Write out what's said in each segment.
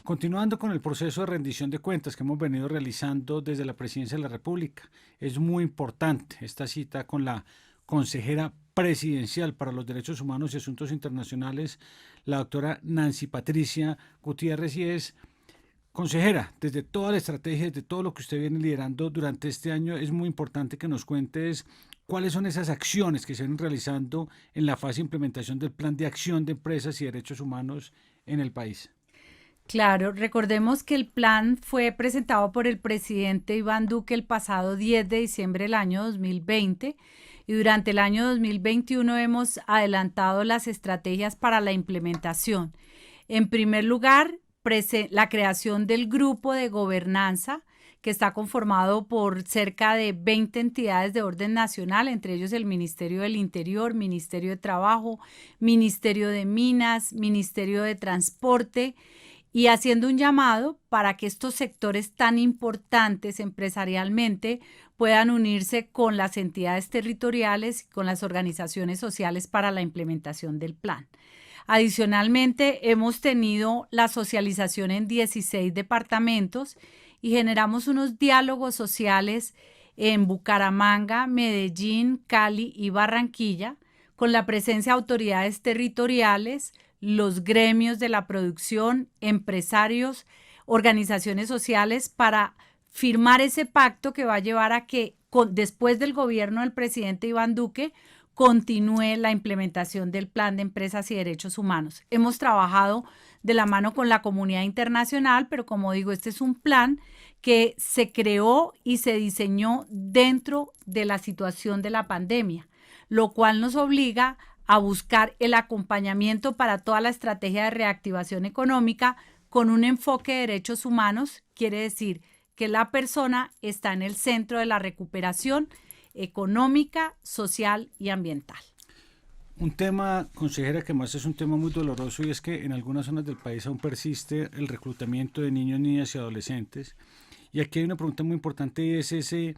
Continuando con el proceso de rendición de cuentas que hemos venido realizando desde la Presidencia de la República, es muy importante esta cita con la consejera presidencial para los Derechos Humanos y Asuntos Internacionales, la doctora Nancy Patricia Gutiérrez, y es consejera, desde toda la estrategia, desde todo lo que usted viene liderando durante este año, es muy importante que nos cuentes cuáles son esas acciones que se vienen realizando en la fase de implementación del Plan de Acción de Empresas y Derechos Humanos en el país. Claro, recordemos que el plan fue presentado por el presidente Iván Duque el pasado 10 de diciembre del año 2020 y durante el año 2021 hemos adelantado las estrategias para la implementación. En primer lugar, la creación del grupo de gobernanza que está conformado por cerca de 20 entidades de orden nacional, entre ellos el Ministerio del Interior, Ministerio de Trabajo, Ministerio de Minas, Ministerio de Transporte, y haciendo un llamado para que estos sectores tan importantes empresarialmente puedan unirse con las entidades territoriales y con las organizaciones sociales para la implementación del plan. Adicionalmente, hemos tenido la socialización en 16 departamentos y generamos unos diálogos sociales en Bucaramanga, Medellín, Cali y Barranquilla, con la presencia de autoridades territoriales, los gremios de la producción, empresarios, organizaciones sociales, para firmar ese pacto que va a llevar a que después del gobierno del presidente Iván Duque continúe la implementación del Plan de Empresas y Derechos Humanos. Hemos trabajado de la mano con la comunidad internacional, pero como digo, este es un plan que se creó y se diseñó dentro de la situación de la pandemia, lo cual nos obliga a buscar el acompañamiento para toda la estrategia de reactivación económica con un enfoque de derechos humanos. Quiere decir que la persona está en el centro de la recuperación económica, social y ambiental. Un tema, consejera, que más es un tema muy doloroso, y es que en algunas zonas del país aún persiste el reclutamiento de niños, niñas y adolescentes. Y aquí hay una pregunta muy importante, y es ese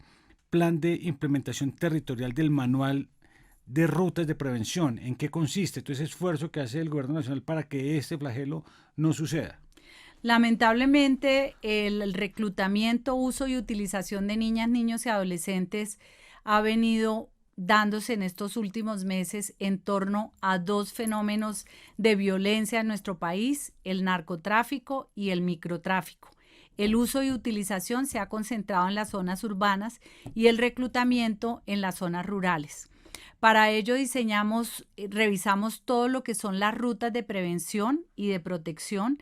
plan de implementación territorial del manual de rutas de prevención. ¿En qué consiste todo ese esfuerzo que hace el gobierno nacional para que este flagelo no suceda? Lamentablemente, el reclutamiento, uso y utilización de niñas, niños y adolescentes ha venido dándose en estos últimos meses en torno a dos fenómenos de violencia en nuestro país: el narcotráfico y el microtráfico. El uso y utilización se ha concentrado en las zonas urbanas y el reclutamiento en las zonas rurales. Para ello revisamos todo lo que son las rutas de prevención y de protección.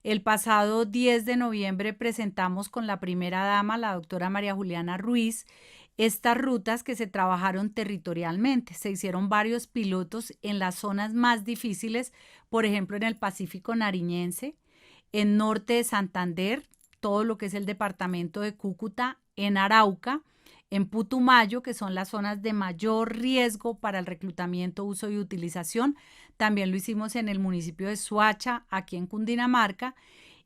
El pasado 10 de noviembre presentamos con la primera dama, la doctora María Juliana Ruiz, estas rutas que se trabajaron territorialmente. Se hicieron varios pilotos en las zonas más difíciles, por ejemplo en el Pacífico Nariñense, en norte de Santander, todo lo que es el departamento de Cúcuta, en Arauca, en Putumayo, que son las zonas de mayor riesgo para el reclutamiento, uso y utilización. También lo hicimos en el municipio de Soacha, aquí en Cundinamarca.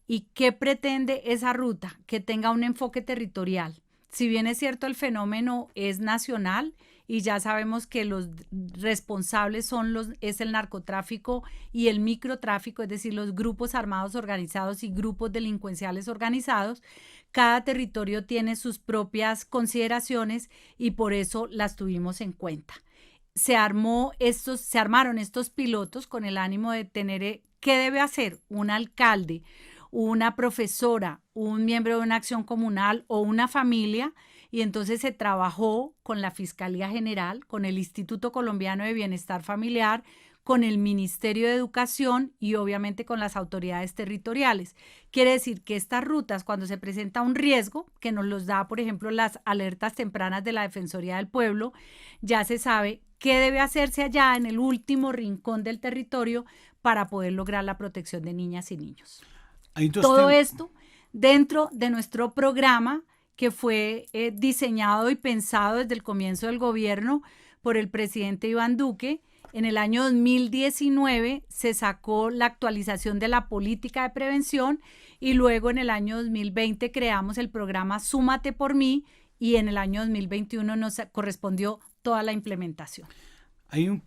¿Y qué pretende esa ruta? Que tenga un enfoque territorial. Si bien es cierto, el fenómeno es nacional y ya sabemos que los responsables es el narcotráfico y el microtráfico, es decir, los grupos armados organizados y grupos delincuenciales organizados. Cada territorio tiene sus propias consideraciones y por eso las tuvimos en cuenta. Se armaron estos pilotos con el ánimo de tener qué debe hacer un alcalde, una profesora, un miembro de una acción comunal o una familia, y entonces se trabajó con la Fiscalía General, con el Instituto Colombiano de Bienestar Familiar, con el Ministerio de Educación y obviamente con las autoridades territoriales. Quiere decir que estas rutas, cuando se presenta un riesgo, que nos los da, por ejemplo, las alertas tempranas de la Defensoría del Pueblo, ya se sabe qué debe hacerse allá en el último rincón del territorio para poder lograr la protección de niñas y niños. Todo esto dentro de nuestro programa que fue diseñado y pensado desde el comienzo del gobierno por el presidente Iván Duque. En el año 2019 se sacó la actualización de la política de prevención y luego en el año 2020 creamos el programa Súmate por mí y en el año 2021 nos correspondió toda la implementación. Hay un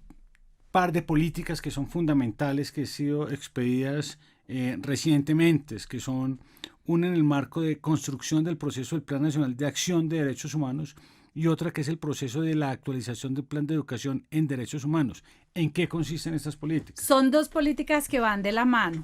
par de políticas que son fundamentales que han sido expedidas recientemente, que son una en el marco de construcción del proceso del Plan Nacional de Acción de Derechos Humanos y otra que es el proceso de la actualización del Plan de Educación en Derechos Humanos. ¿En qué consisten estas políticas? Son dos políticas que van de la mano.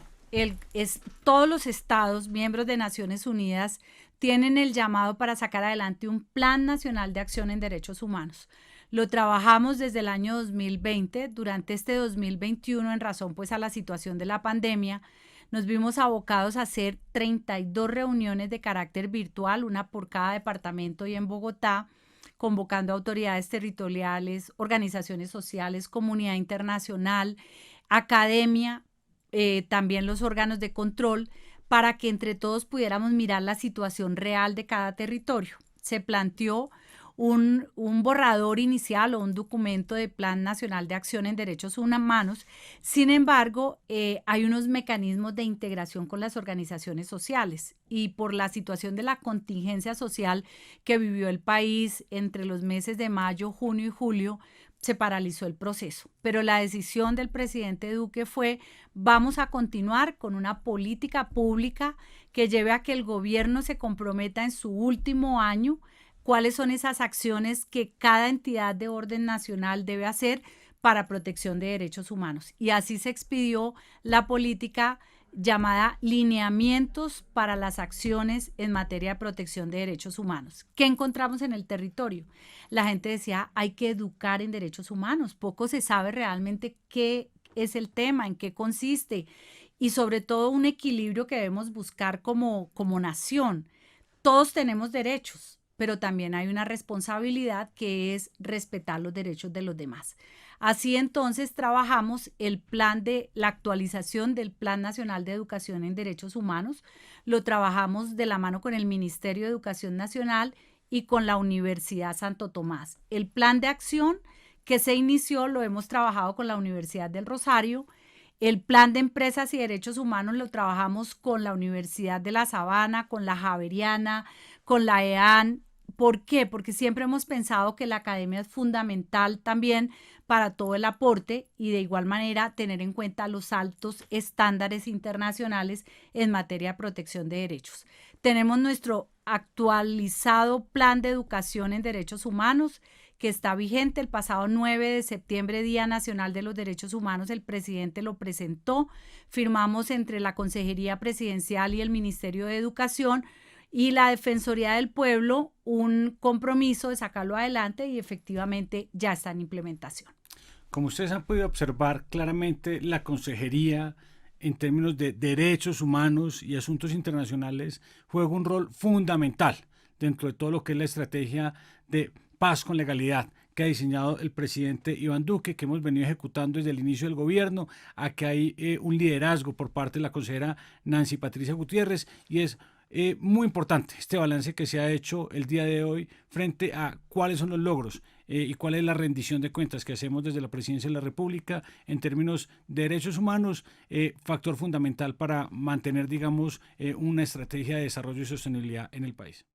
Todos los estados, miembros de Naciones Unidas, tienen el llamado para sacar adelante un Plan Nacional de Acción en Derechos Humanos. Lo trabajamos desde el año 2020. Durante este 2021, en razón pues a la situación de la pandemia, nos vimos abocados a hacer 32 reuniones de carácter virtual, una por cada departamento y en Bogotá, convocando autoridades territoriales, organizaciones sociales, comunidad internacional, academia, también los órganos de control, para que entre todos pudiéramos mirar la situación real de cada territorio. Se planteó un borrador inicial o un documento de Plan Nacional de Acción en Derechos Humanos. Sin embargo, hay unos mecanismos de integración con las organizaciones sociales y por la situación de la contingencia social que vivió el país entre los meses de mayo, junio y julio, se paralizó el proceso. Pero la decisión del presidente Duque fue: vamos a continuar con una política pública que lleve a que el gobierno se comprometa en su último año cuáles son esas acciones que cada entidad de orden nacional debe hacer para protección de derechos humanos. Y así se expidió la política llamada Lineamientos para las acciones en materia de protección de derechos humanos. ¿Qué encontramos en el territorio? La gente decía, hay que educar en derechos humanos. Poco se sabe realmente qué es el tema, en qué consiste y sobre todo un equilibrio que debemos buscar como nación. Todos tenemos derechos, pero también hay una responsabilidad que es respetar los derechos de los demás. Así entonces trabajamos el plan de la actualización del Plan Nacional de Educación en Derechos Humanos, lo trabajamos de la mano con el Ministerio de Educación Nacional y con la Universidad Santo Tomás. El plan de acción que se inició lo hemos trabajado con la Universidad del Rosario. El plan de empresas y derechos humanos lo trabajamos con la Universidad de La Sabana, con la Javeriana, con la EAN. ¿Por qué? Porque siempre hemos pensado que la academia es fundamental también para todo el aporte y de igual manera tener en cuenta los altos estándares internacionales en materia de protección de derechos. Tenemos nuestro actualizado plan de educación en derechos humanos que está vigente. El pasado 9 de septiembre, Día Nacional de los Derechos Humanos, el presidente lo presentó. Firmamos entre la Consejería Presidencial y el Ministerio de Educación y la Defensoría del Pueblo un compromiso de sacarlo adelante y efectivamente ya está en implementación. Como ustedes han podido observar claramente, la Consejería en términos de derechos humanos y asuntos internacionales juega un rol fundamental dentro de todo lo que es la estrategia de paz con legalidad que ha diseñado el presidente Iván Duque, que hemos venido ejecutando desde el inicio del gobierno. Aquí hay un liderazgo por parte de la consejera Nancy Patricia Gutiérrez y es muy importante este balance que se ha hecho el día de hoy frente a cuáles son los logros y cuál es la rendición de cuentas que hacemos desde la Presidencia de la República en términos de derechos humanos, factor fundamental para mantener, digamos, una estrategia de desarrollo y sostenibilidad en el país.